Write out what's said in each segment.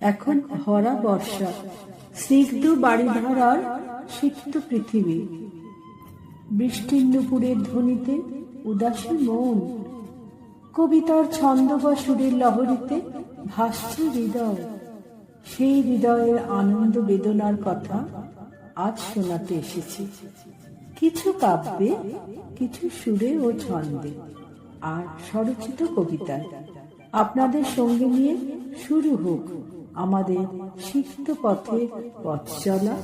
এখন ভরা বর্ষা, স্নিগ্ধ বাড়িধারার সিক্ত পৃথিবী, বৃষ্টির নুপুরের ধ্বনিতে উদাসী মন, কবিতার ছন্দ বা সুরের লহরীতে ভাসছে হৃদয়। সেই হৃদয়ের আনন্দ বেদনার কথা আজ শোনাতে এসেছি, কিছু কাব্যে, কিছু সুরে ও ছন্দে, আর স্বরচিত কবিতায়। আপনাদের সঙ্গে নিয়ে শুরু হোক আমাদের সিক্ত পথে পথ চলা।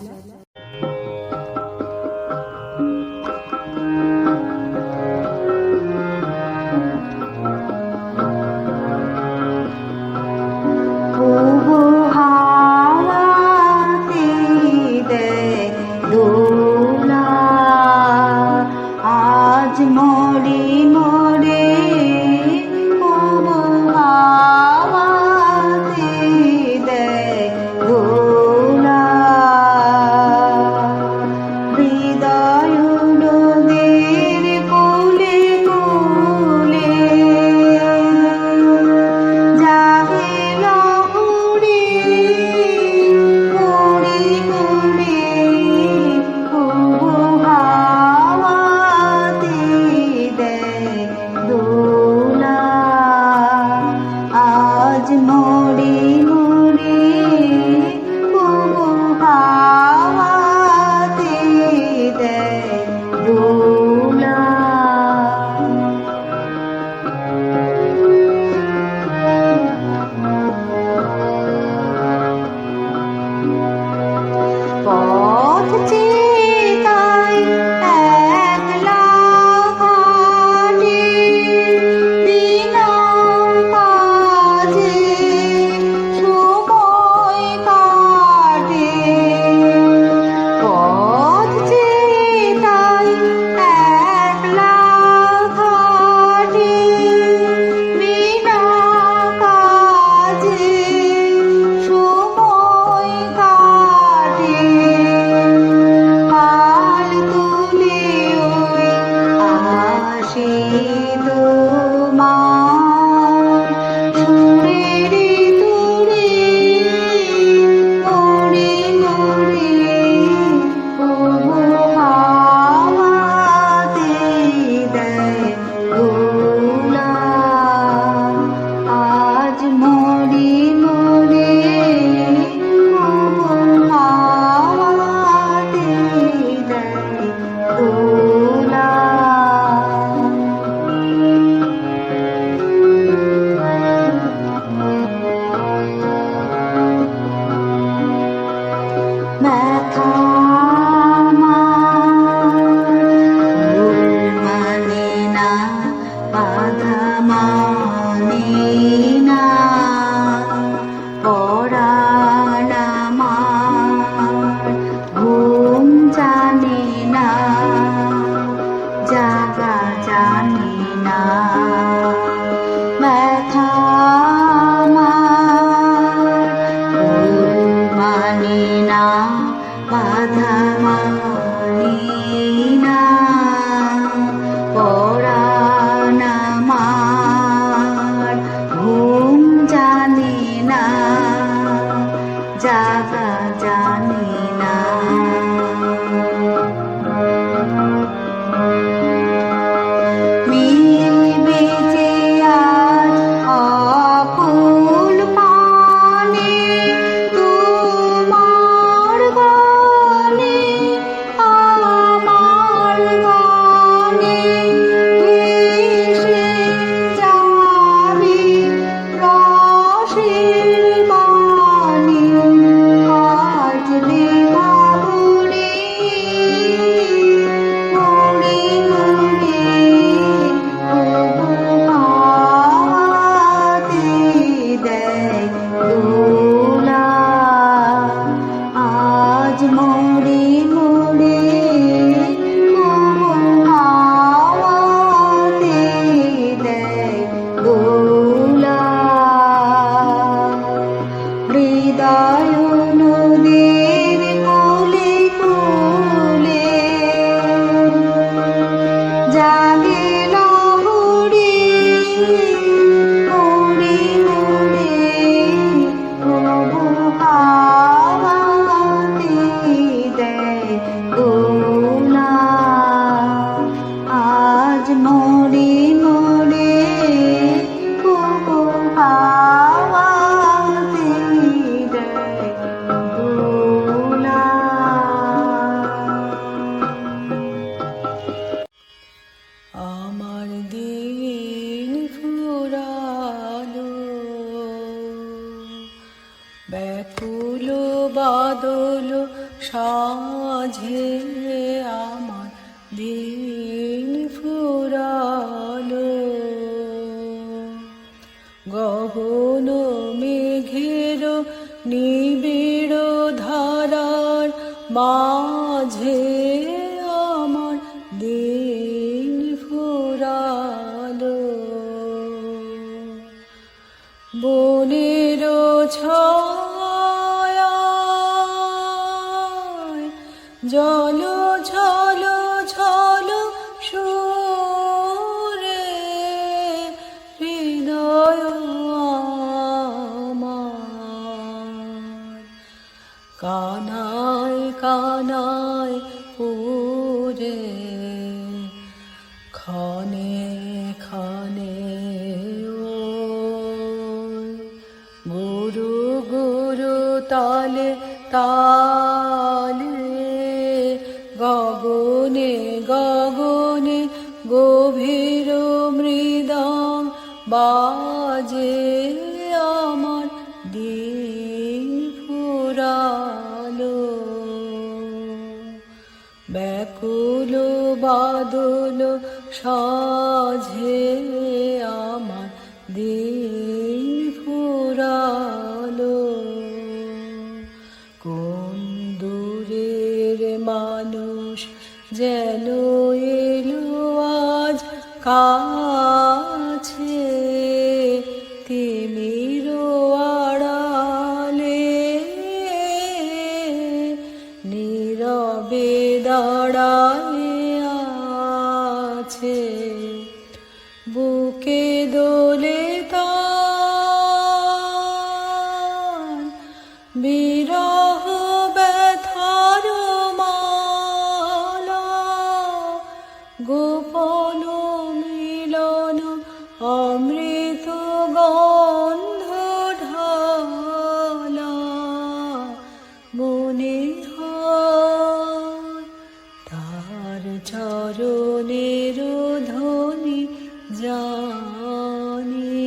দিন ফুরালো। গহন মেঘের নিবিড় ধারার মাঝে আমার দিন ফুরালো। বনের ছায়ায় জল ঝল ঝল সুরে হৃদয় আমার কানায় কানায় পুরে ক্ষণে ক্ষণে গুরু গুরু তালে তালে গগনে গগনে গভীর মৃদং বাজে আমার দিন ফুরালো। ব্যাকুল বাদল সাঝে আমার দিন ফুরালো। কোন দূরের মানুষ যেন এলো আজ কাছে তিমির আড়ালে নীরবে দাঁড়ায় আছে বুকে দোলে তার বিরহ ব্যথার মালা গোপন মিলন অমৃত গন্ধ ঢালা মনে হয় তার চরণের ধ্বনি জানি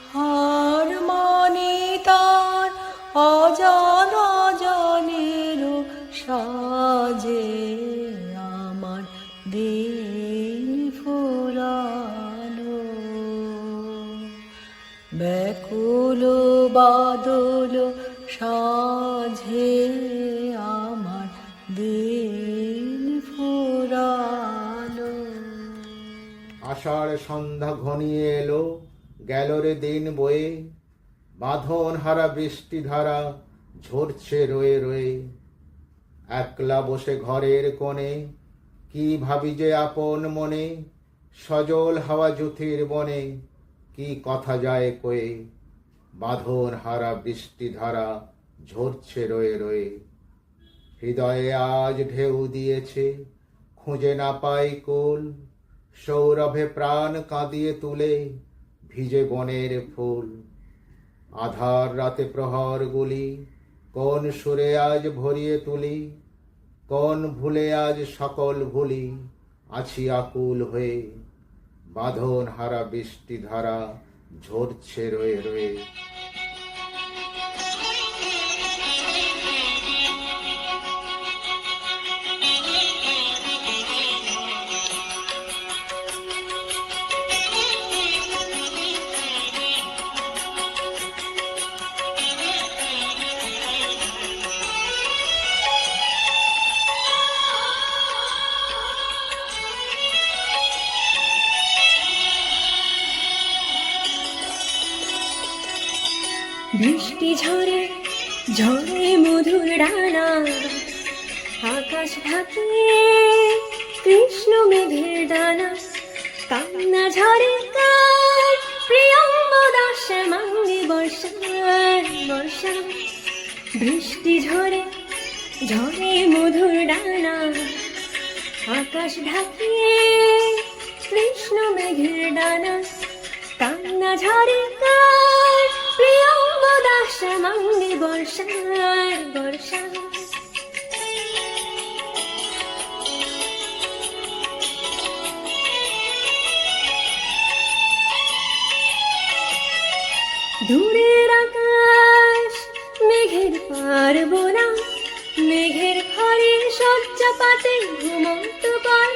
হার মানি তার অজানা জনের সাজে আমার দিন ফুরালো। ব্যাকুল বাদল সাঝে আমার দিন ফুরালো। আষাঢ় সন্ধ্যা ঘনিয়ে এলো, গেল রে দিন বয়ে, বাঁধন হারা বৃষ্টি ধারা ঝরছে রয়ে রয়ে। একলা বসে ঘরের কোণে কি ভাবি যে আপন মনে, সজল হাওয়া জুথির বনে কি কথা যায় কয়ে। বাঁধন হারা বৃষ্টি ধারা ঝরছে রয়ে রয়ে। হৃদয়ে আজ ঢেউ দিয়েছে, খুঁজে না পাই কুল, সৌরভে প্রাণ কাঁদিয়ে তুলে ভিজে বনের ফুল। আধার রাতে প্রহরগুলি কোন সুরে আজ ভরিয়ে তুলি, কোন ভুলে আজ সকল ভুলি আছি আকুল হয়ে। বাঁধন হারা বৃষ্টি ধারা ঝরছে রয়ে রয়ে। বৃষ্টি ঝরে ঝরে মধুর ডানা, আকাশ ঢাকে কৃষ্ণ মেঘের ডানা। কান্না ঝরে কার প্রিয়ঙ্গদা শ্যামাঙ্গী বর্ষা বর্ষা। বৃষ্টি ঝরে ঝরে মধুর ডানা, আকাশ ঢাকে কৃষ্ণ মেঘের ডানা। কান্না ঝরে কার প্রিয়ঙ্গদা শ্যামাঙ্গী বর্ষা বর্ষা। দূরের আকাশ মেঘের পার বোনা, মেঘের ঘরে শয্যা পাতে ঘুমন্ত কর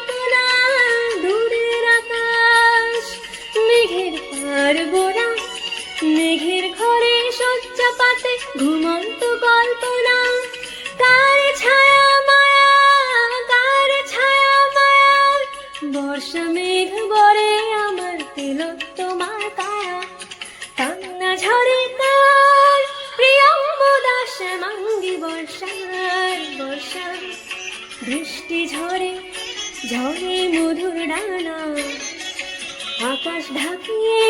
বৃষ্টি ঝরে ঝরে মধুর ডানা, আকাশ ঢাকিয়ে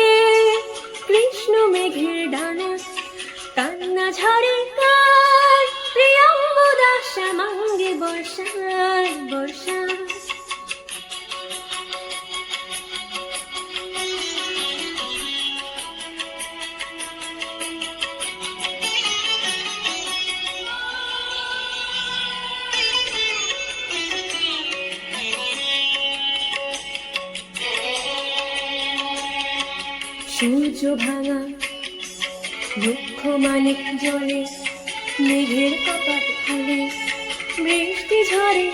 কৃষ্ণ মেঘের ডানা, কান্না ঝরে কার প্রিয়ম্বদা শ্যামাঙ্গে বর্ষা বর্ষা। সূর্য ভাঙা মুখ্য মানিক জলে, মেঘের কপাট খুলে বৃষ্টি ঝরে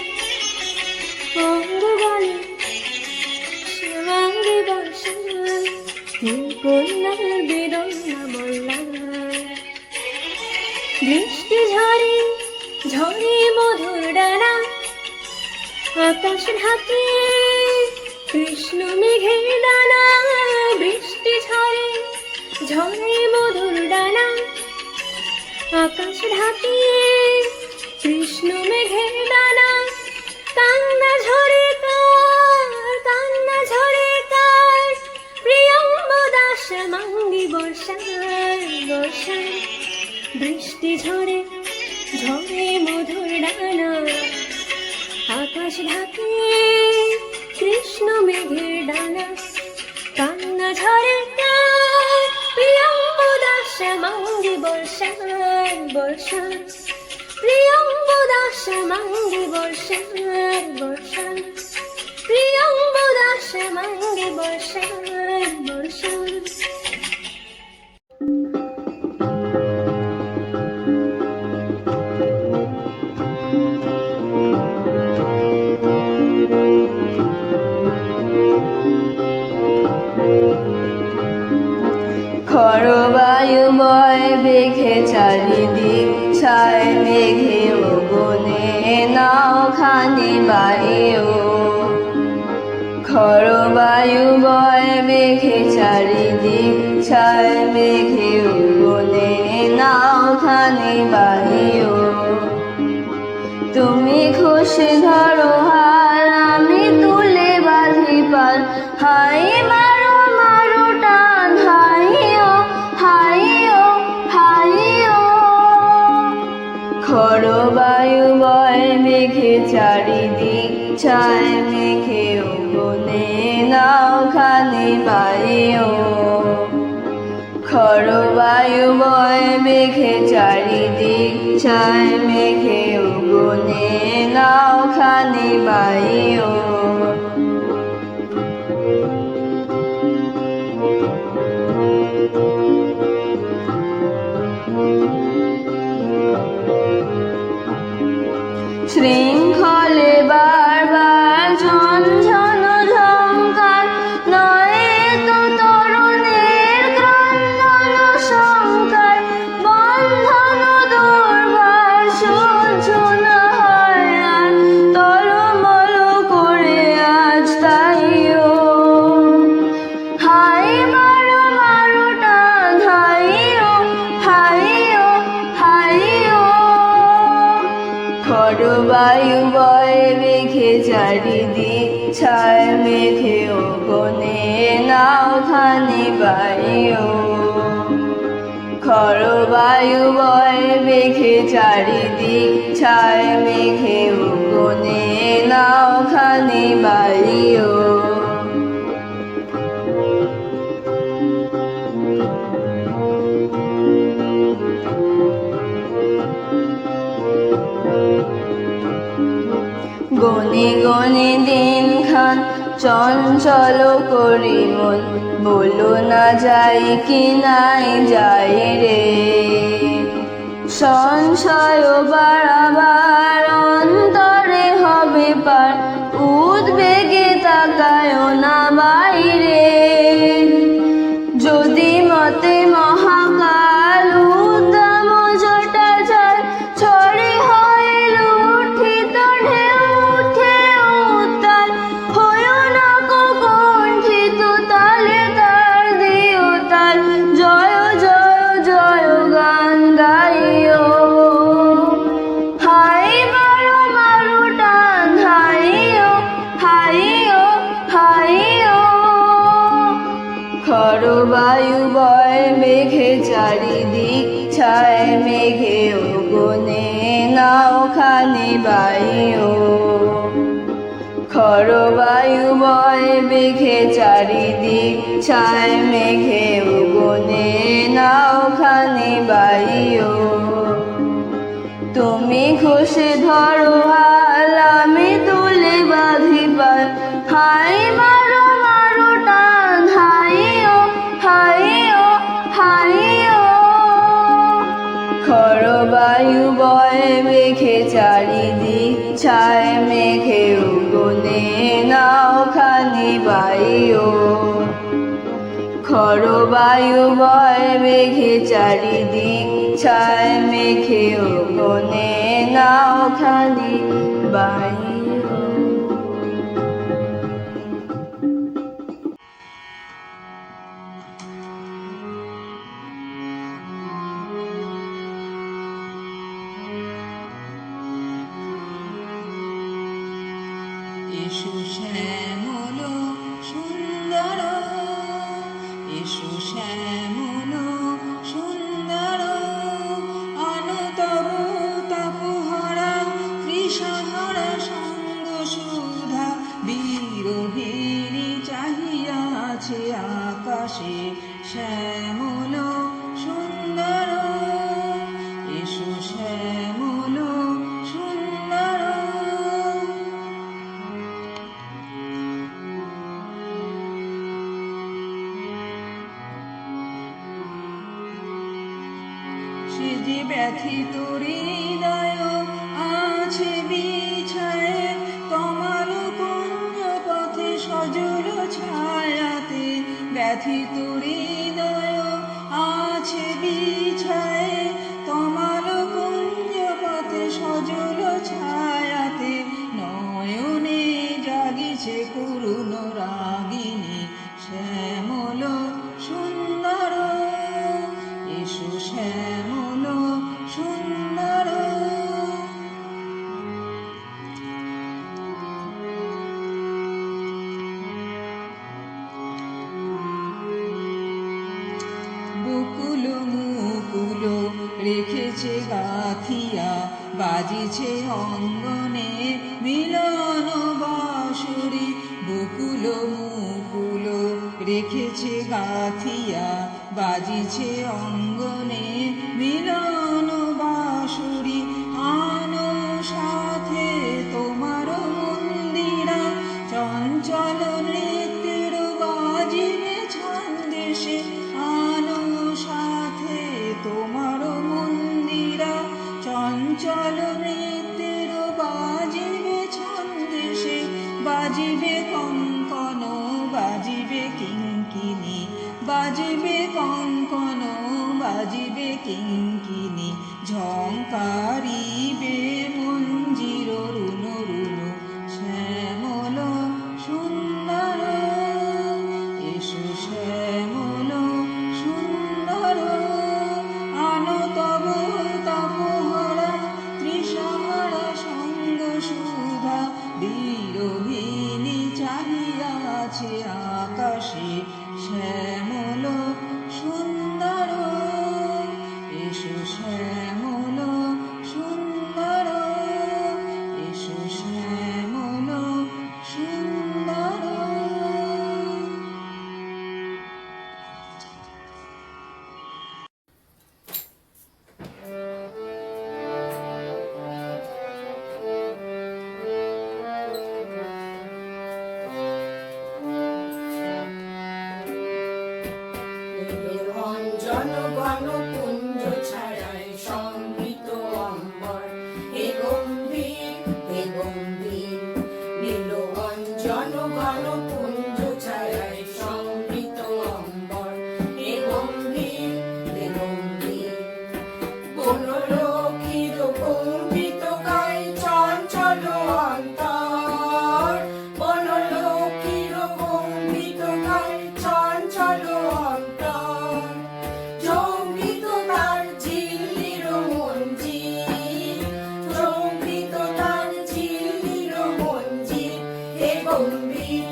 অঙ্গ বলে শ্যামাঙ্গে বর্ষা। কন্যার বেদনা মল্লা, বৃষ্টি ঝরে ঝরে মধুর ডানা, আকাশ ঢাকিয়ে কৃষ্ণ মেঘের ডানা। বৃষ্টি ঝরে ঝরে মধুর ডানা, আকাশ ঢাকিয়ে কৃষ্ণ মেঘের ডানা, কান্না ঝরে কার কান্না ঝরে কার প্রিয়ম্বদা শ্যামাঙ্গী বর্ষা বর্ষা। বৃষ্টি ঝরে ঝরে মধুর ডানা, আকাশ ঢাকিয়ে কৃষ্ণ মেঘের ডানা, কান্না ঝরে কার প্রিয়ম্বদা শ্যামাঙ্গী বর্ষা বর্ষা। প্রিয়ম্বদা শ্যামাঙ্গী বর্ষা বর্ষা, প্রিয়ম্বদা শ্যামাঙ্গী বর্ষা বর্ষা। খরবায়ু বয় বেঘে চারিদিক ছায় মেঘে ও বনে নাও খানি বায়ু। খরবায়ু বয় বেঘে চারিদিক ছায় মেঘে ও বনে নাও খানি বায়ু। তুমি খুশি ধরো হাল, আমি তুলে বাঁধি পাল, হাই মারো মারো টান, হাইও হাইও হাইও। খরবায়ু বয় মেঘে চারিদিক ছায় মেঘে ও বনে নাও খানি বায়ু। খরবায়ু বয় মেঘে চারিদিক ছায় মেঘে ও বনে নাও খানি বায়ু। শৃঙ্খলে বারবার ঝনঝন ঝঙ্কার, নয় তো তরুণের ক্রন্দন শঙ্কার। বন্ধন দুর্বার সহ্য না হয় আর, টলমল করে আজ তাইও। হাই মারো মারো টান, হাইও হাইও হাইও। খরবায়ু বয় মেঘে চারিদিক ছায় মেঘে ও বনে নাও খানি বায়ু। খরবায়ু বয় মেঘে চারিদিক ছায় মেঘে ও বনে নাও খানি বায়ু। গনে গনে দিন খান চঞ্চল করি মন, বলো না যাই কি নাই যাই রে। সংশয় বাড়াবার অন্তরে হবে পার, উদ্বেগে তাকায় না বাইরে। যদি মতে মহাকাল উদ্দাম জটা যায়, ছড়ে হয় লুঠিত ঢেউ উঠে উত্তাল। হয়ো না কণ্ঠিত তালে তার দিও তাল, জয় জয় জয় গান গাইও। হাই মারো মারো টান, চারিদিক ছায় মেঘে গনে নাওখানি বাইও খর বায়ু বয় বেঘে চারিদিক ছায় মেঘে গনে নাওখানি বাইও তুমি ঘষে ধরো হাল আমি তুলে বাঁধি পাল হাই মারো মারো টান হাইও হাইও হাইও খর বায়ু বয় মেঘে চারিদিক ছায় মেঘে গনে নাওখানি বাইও খর বায়ু বয় মেঘে চারিদিক ছায় মেঘে গনে নাওখানি বাইও এসো শ্যামল সুন্দর এসো শ্যামল সুন্দর অনতব তপহরা তৃষাহরা সঙ্গ সুধা বীরহীনি চাহিয়া আছে আকাশে শ্যামল সুন্দর এসো শ্যামল সুন্দর সে যে ব্যথিত হৃদয় আছে বিছায় তমাল কুঞ্জ পথে সজল ছায়াতে ব্যথিত হৃদয় আছে বিছায় তমাল কুঞ্জ পথে সজল ছায়াতে নয়নে জাগিছে করুণ রাগিনী শ্যামল সুন্দর এসো শ্যামল সুন্দর বকুল মুকুল রেখেছে গাথিয়া বাজিছে অঙ্গনে মিলন বাঁশুরি বকুল মুকুল রেখেছে গাথিয়া বাজিছে অঙ্গনে মিলন বাঁশুরি আনো সাথে তোমার মন্দিরা চঞ্চল নৃত্যের বাজিবে ছন্দেশে আনো সাথে তোমার মন্দিরা চঞ্চল নৃত্যের বাজিবে ছন্দেশে বাজিবে কঙ্কন বাজিবে কিঙ্কিনি বাজিবে কঙ্কন বাজিবে কিঙ্কিনি ঝঙ্কারিবে মঞ্জির রুন রুন শ্যামল সুন্দর এসো শ্যামল সুন্দর আনো তব তপহরা তৃষাহরা সঙ্গ সুধা বীরহীনি চাহিয়া আছে আকাশে শ্যামল সুন্দর এসো শ্যামল সুন্দর এসো শ্যামল সুন্দর অঞ্জন ঘন কুঞ্জ ছায়ায় সম্মিত অম্বর হে গম্ভীর নীল অঞ্জন ঘন কুঞ্জ ছায়ায় সম্মিত অম্বর হে গম্ভীর বনলক্ষীর কম্পিত গায়ে চঞ্চল অন্তর বনলক্ষীর কম্পিত গায়ে চঞ্চল অন্তর জঙ্গিত তার ঝিল্লির মঞ্জির জঙ্গিত তার ঝিল্লির মঞ্জির হে গম্ভীর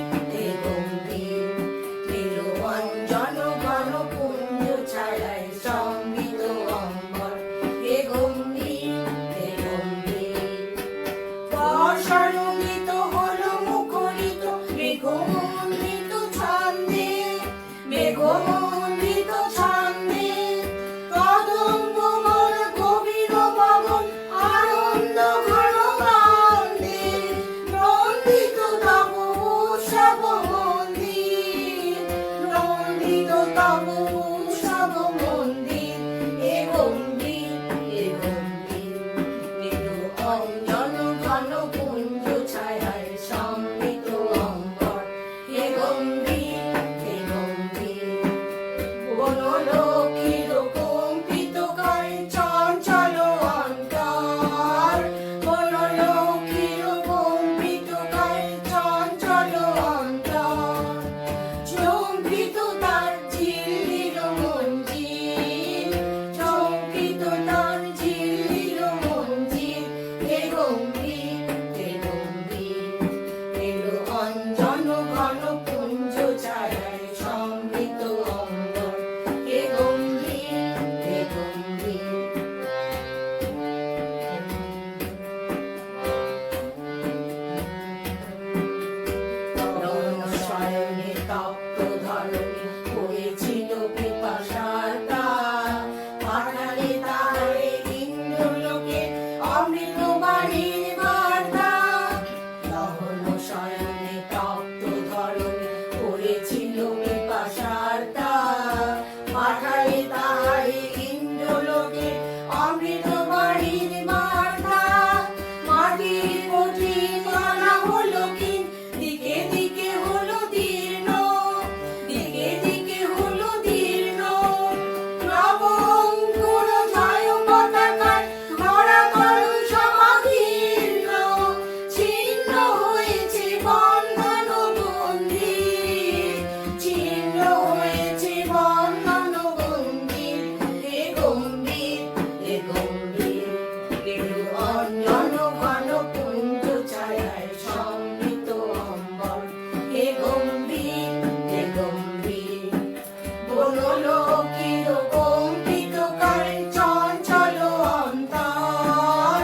নীল অঞ্জন ঘন কুঞ্জ ছায়ায় শয়নে তপ্ত ধরণী পড়েছিল পিপাসার তাপ। পাঠালে তাহারে ইন্দ্রলোকে অমৃত বাড়ির মাথা। মাটির কঠিন মালা হলো কিন, দিকে দিকে হলো দীর্ণ, দিকে দিকে হলো দীর্ণ। নবঙ্কুর জয় পতাকায় ধরা কলুষ মকীর্ণ। ছিন্ন হয়েছে বন্ধন বন্দী, ছিন্ন হয়েছে বন্ধন বন্দী। হে গম্ভীর, হে গম্ভীর, এলো অঞ্জন ঘন পুঞ্জ ছায়ায় সমৃত অম্বর। হে গম্ভীর, হে গম্ভীর, বনলোকির কম্পিত করে চঞ্চল অন্তর।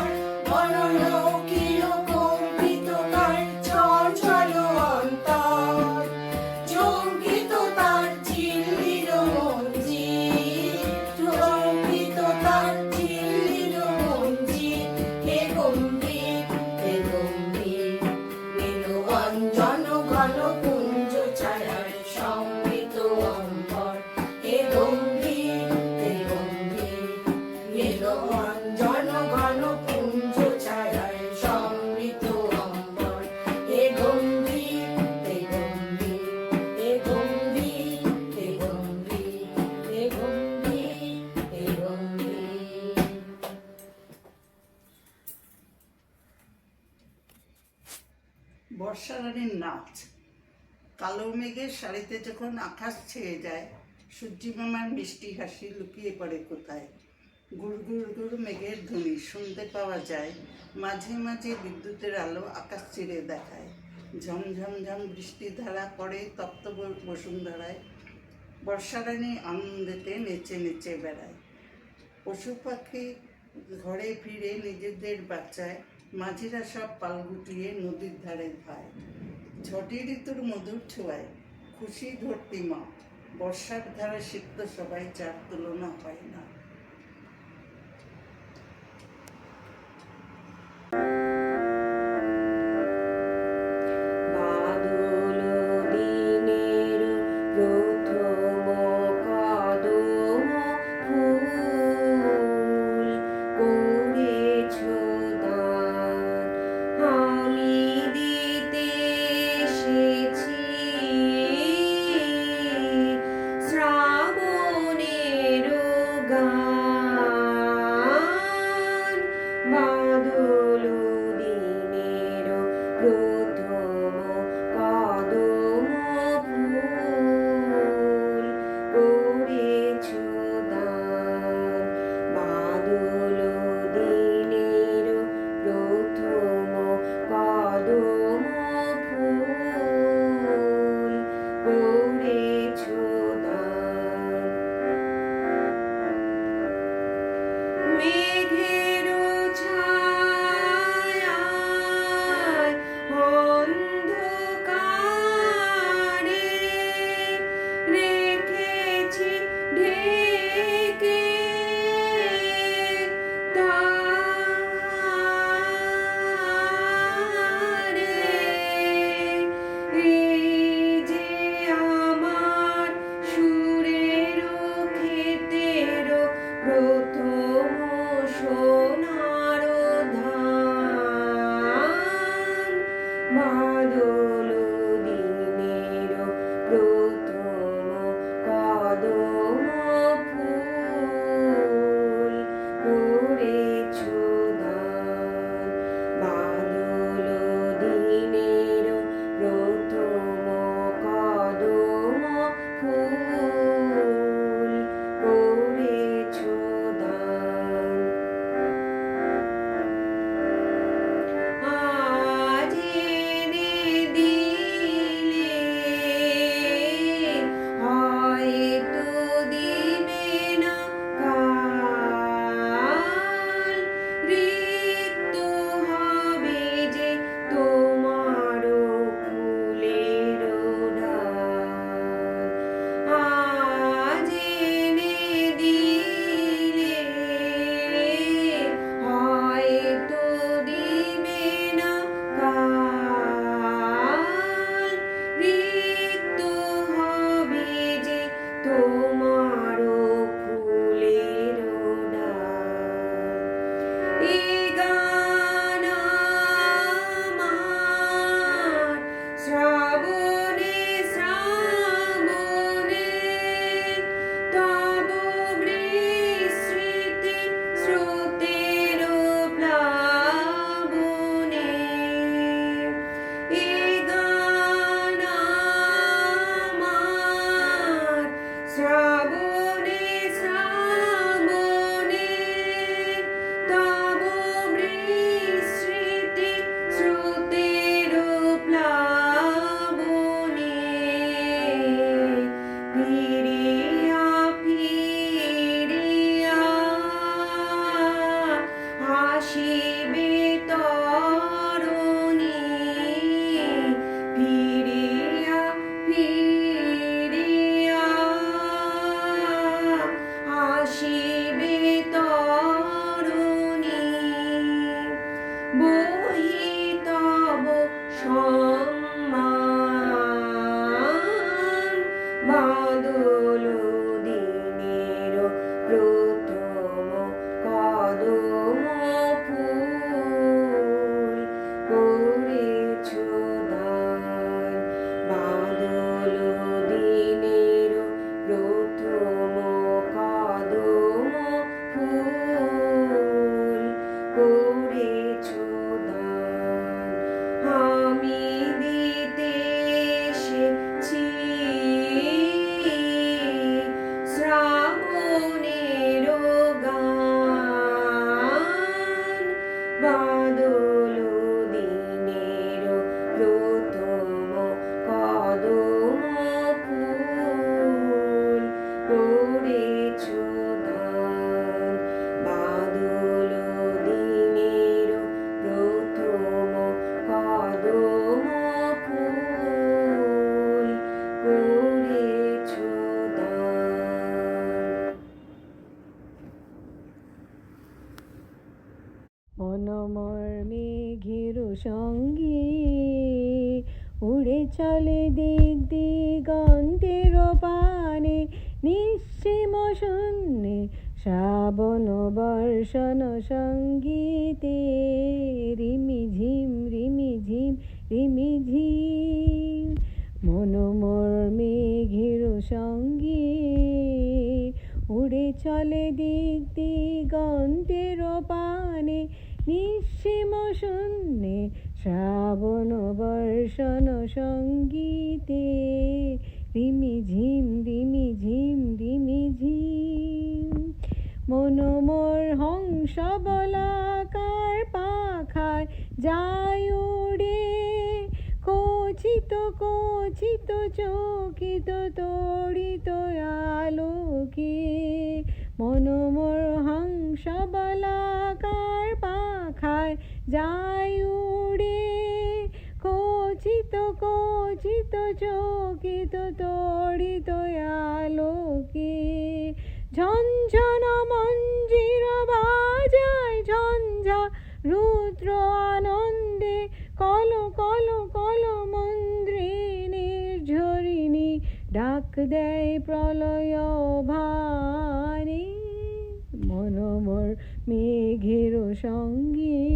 বনলোকির কম্পিত করে চঞ্চল অন্তর। চমকিত তার ঝিল্লির মঞ্জির, চমকিত তার ঝিল্লির মঞ্জির। হে গম্ভীর, হে গম্ভীর, এলো অঞ্জন ঘন পুঞ্জ ছায়ায় সমৃত অম্বর। হে গম্ভীর, হে গম্ভীর, এলো অঞ্জন ঘন পুঞ্জ ছায়ায় সমৃত অম্বর। হে গম্ভীর, হে গম্ভীর, হে গম্ভীর, হে গম্ভীর, হে গম্ভীর, হে গম্ভীর। বর্ষারানীর নাচ। কালো মেঘের শাড়িতে যখন আকাশ ছেয়ে যায়, সূর্যি মামার মিষ্টি হাসি লুকিয়ে পড়ে কোথায়। গুড় গুড় গুড় মেঘের ধ্বনি শুনতে পাওয়া যায়, মাঝে মাঝে বিদ্যুতের আলো আকাশ চিরে দেখায়। ঝমঝম ঝম বৃষ্টির ধারা পড়ে তপ্ত বসুন্ধরায়। বর্ষারানী আনন্দেতে নেচে নেচে বেড়ায়। পশু পাখি ঘরে ফিরে নিজেদের বাঁচায়, মাঝিরা সব পাল গুটিয়ে নদীর ধারে ধায়। ঝটি ঋতুর মধুর ছোঁয়ায় খুশি ধরতি মা, বর্ষার ধারে সিক্ত সবাই, যার তুলনা হয় না। বাদল দিনের প্রথম কদম ফুল করেছ দান, আমি দিতে এসেছি শ্রাবণের গান। বাদল দিনের প্রথম কদম ফুল করেছ দান। বাদল দিনের প্রথম কদম ফুল করেছ দান। মেঘের ছায়ায় অন্ধকারে রেখেছি ঢেকে তারে। এই যে আমার সুরের ক্ষেতের প্রথম সোনার ধান। বাদল দিনের প্রথম কদম ফুল করেছ দান। বাদল দিনের প্রথম কদম ফুল করেছ দান। আজ এনে চলে দিক দিগন্তের পানে, নিঃসীম শূন্যে শ্রাবণ বর্ষণ সঙ্গীতে, রিমিঝিম রিমিঝিম রিমিঝিম, মন মোর মেঘের সঙ্গে উড়ে চলে দিক দিগন্তের পানে, নিঃসীম শূন্যে শ্রাবণ বর্ষণ সঙ্গীতে, রিমিঝিম রিমিঝিম রিমিঝিম, মন মোর হংস বলাকার পাখায় যায় উড়ে, কচিত কচিত চকিত তড়িত আলোকে, মন মোর হংস বলাকার পাখায় যায় উড়ে, কচিত কচিত চকিত তড়িত আলোকে, ঝনঝন মঞ্জির বাজায় ঝঞ্ঝা রুদ্র আনন্দে, কল কল কল মন্দ্রে নির্ঝরিণী ডাক দেয় প্রলয় ভানে, মন মোর মেঘের সঙ্গে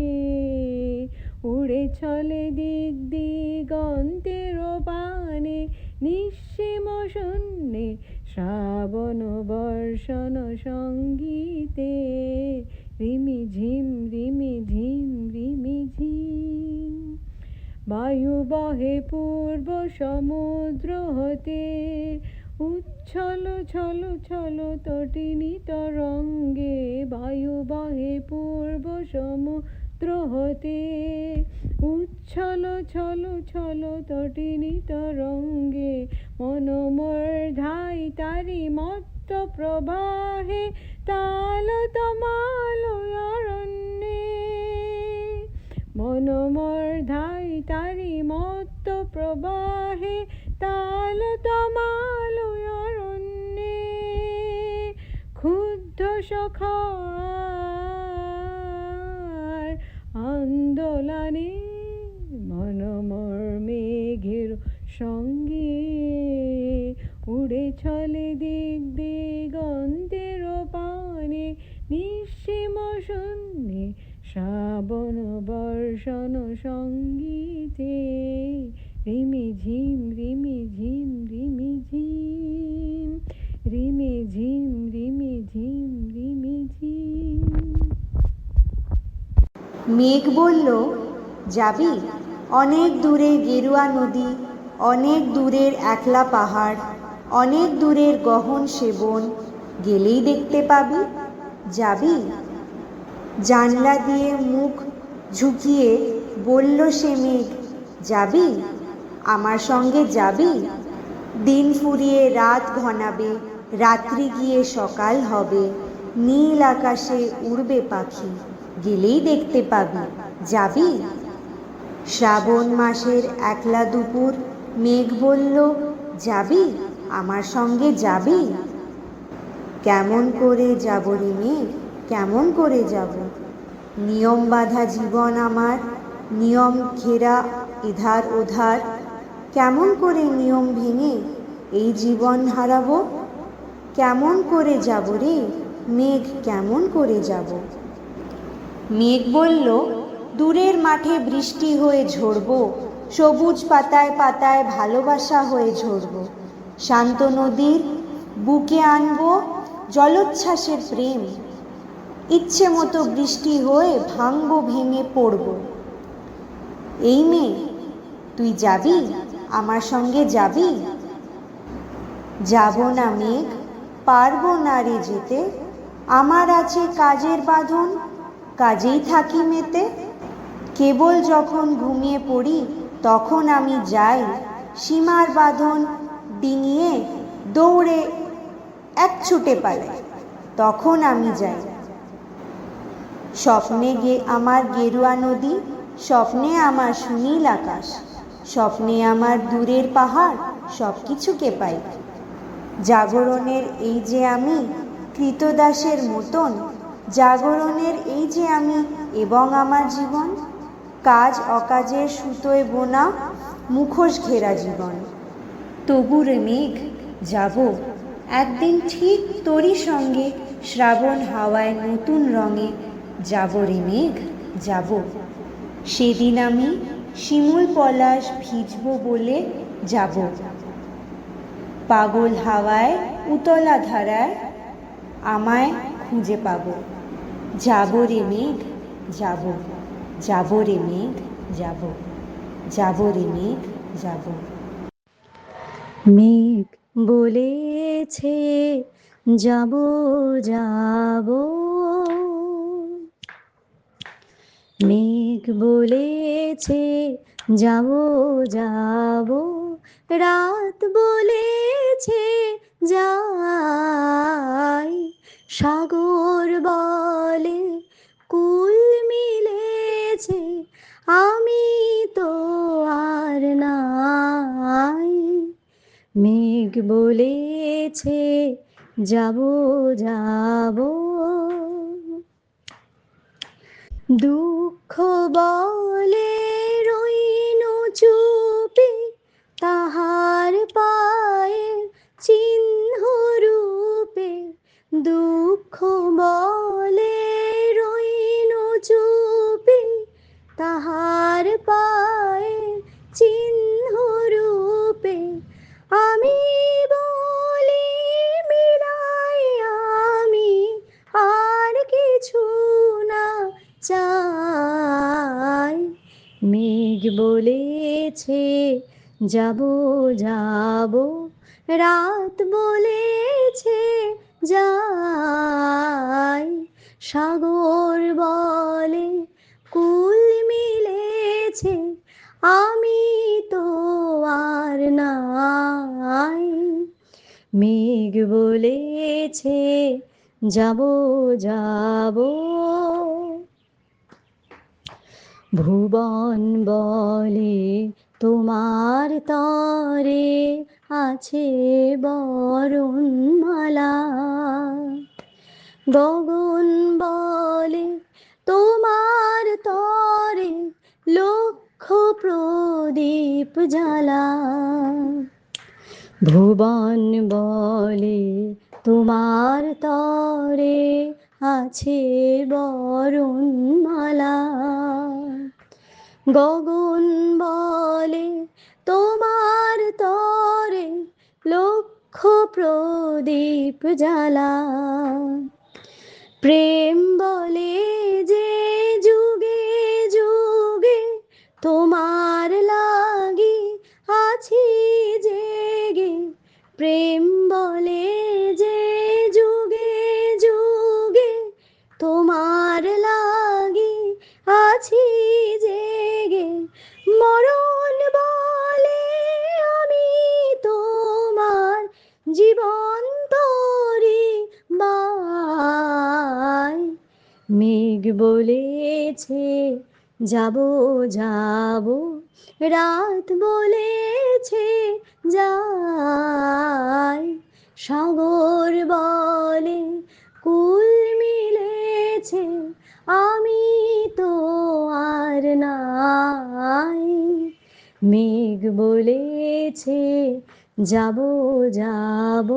উড়ে চলে দিক দিগন্তের পানে, নিঃসীম শূন্যে শ্রাবণ বর্ষণ সঙ্গীতে, রিমিঝিম রিমিঝিম রিমিঝিম, বায়ু বহে পূর্ব সমুদ্র হতে, উচ্ছল ছল ছল তটিনী তরঙ্গে, বায়ু বহে পূর্ব সমুদ্র হতে, উচ্ছল ছল ছল তটিনী তরঙ্গে, মন মোর ধাই তারি মত্ত প্রবাহে, তাল তমাল অরণ্যে, মন মোর ধাই তারি মত্ত প্রবাহে, তাল তমাল অরণ্যে, ক্ষুব্ধ সখার আন্দোলনে, মন মোর মেঘের সঙ্গে উড়ে চলে দিক দিগন্তের পানে, নিঃসীম শূন্যে শ্রাবণ বর্ষণ সঙ্গীতে, রিমিঝিম রিমিঝিম রিমিঝিম, রিমিঝিম রিমিঝিম রিমিঝিম। মেঘ বলল, যাবি? অনেক দূরে গেরুয়া নদী, অনেক দূরের একলা পাহাড়, অনেক দূরের গহন সেবন, গেলেই দেখতে পাবি। যাবি? জানলা দিয়ে মুখ ঝুঁকিয়ে বলল সে মেঘ, যাবি? আমার সঙ্গে যাবি? দিন ফুরিয়ে রাত ঘনাবে, রাত্রি গিয়ে সকাল হবে, নীল আকাশে উড়বে পাখি, গেলেই দেখতে পাবি। যাবি? শ্রাবণ মাসের একলা দুপুর, মেঘ বলল, যাবি? আমার সঙ্গে যাবি? কেমন করে যাব রে মেঘ, কেমন করে যাব? নিয়ম বাঁধা জীবন আমার, নিয়ম ঘেরা এধার ওধার, কেমন করে নিয়ম ভেঙে এই জীবন হারাবো? কেমন করে যাব রে মেঘ, কেমন করে যাব? মেঘ বলল, দূরের মাঠে বৃষ্টি হয়ে ঝরব, সবুজ পাতায় পাতায় ভালোবাসা হয়ে ঝরব, শান্ত নদীর বুকে আনব জলোচ্ছ্বাসের প্রেম, ইচ্ছে মতো বৃষ্টি হয়ে ভাঙব, ভেঙে পড়ব। এই মেয়ে, তুই যাবি? আমার সঙ্গে যাবি? যাব না মেঘ, পারবো না রে যেতে, আমার আছে কাজের বাঁধন, কাজেই থাকি মেতে। কেবল যখন ঘুমিয়ে পড়ি তখন আমি যাই, সীমার বাঁধন ডিঙিয়ে দৌড়ে এক ছুটে পালাই, তখন আমি যাই। স্বপ্নে আমার গেরুয়া নদী, স্বপ্নে আমার সুনীল আকাশ, স্বপ্নে আমার দূরের পাহাড়, সব কিছুকে পাই। জাগরণের এই যে আমি কৃতদাসের মতন, জাগরণের এই যে আমি এবং আমার জীবন, কাজ অকাজের সুতোয় বোনা, মুখোশ ঘেরা জীবন। তবু রে মেঘ যাব একদিন ঠিক তোরই সঙ্গে, শ্রাবণ হাওয়ায় নতুন রঙে যাব রে মেঘ যাব। সেদিন আমি শিমুল পলাশ ভিজব বলে যাব, পাগল হাওয়ায় উতলা ধারায় আমায় খুঁজে পাবো। যাব রে মেঘ যাব, যাব রে মেঘ যাব, যাব রে মেঘ যাব। মেঘ বলেছে যাব যাব, মেঘ বলেছে যাব যাব, রাত বলেছে যাই, সাগর বলে কুল মিলেছে, আমি তো আর নাই। মেঘ বলেছে যাব যাব, দুঃখ বলে রইনু চুপে, তাহার পায়ের চিহ্ন রূপে। দুঃখ বলে রইনু চুপে, তাহার পায়ের চিহ্ন রূপে। আমি বলি মিলাই আমি আর কিছু না চাই। মেঘ বলেছে যাব যাব, রাত বলেছে যাই, সাগর বলে কুল মিলেছে, আমি তো আর নাই। মেঘ বলেছে যাব যাব, ভুবন বলে তোমার তরে আছে বরণমালা, গগন বলে তোমার তরে লক্ষ প্রদীপ জ্বালা। ভুবন বলে তোমার তরে আছে বরণমালা, গগন বলে তোমার তরে লক্ষ প্রদীপ জ্বালা। প্রেম বলে যে যুগে যুগে তোমার লাগি আছি জেগে, প্রেম বলে যে যুগে যুগে তোমার লাগি আছি জেগে। মরণ বলে আমি তোমার জীবন তোরি বাই। মেঘ বলেছে যাব যাব, রাত বলেছে যাই, সাগর বলে কুল মিলেছে, আমি তো আর নাই। মেঘ বলেছে যাব যাব।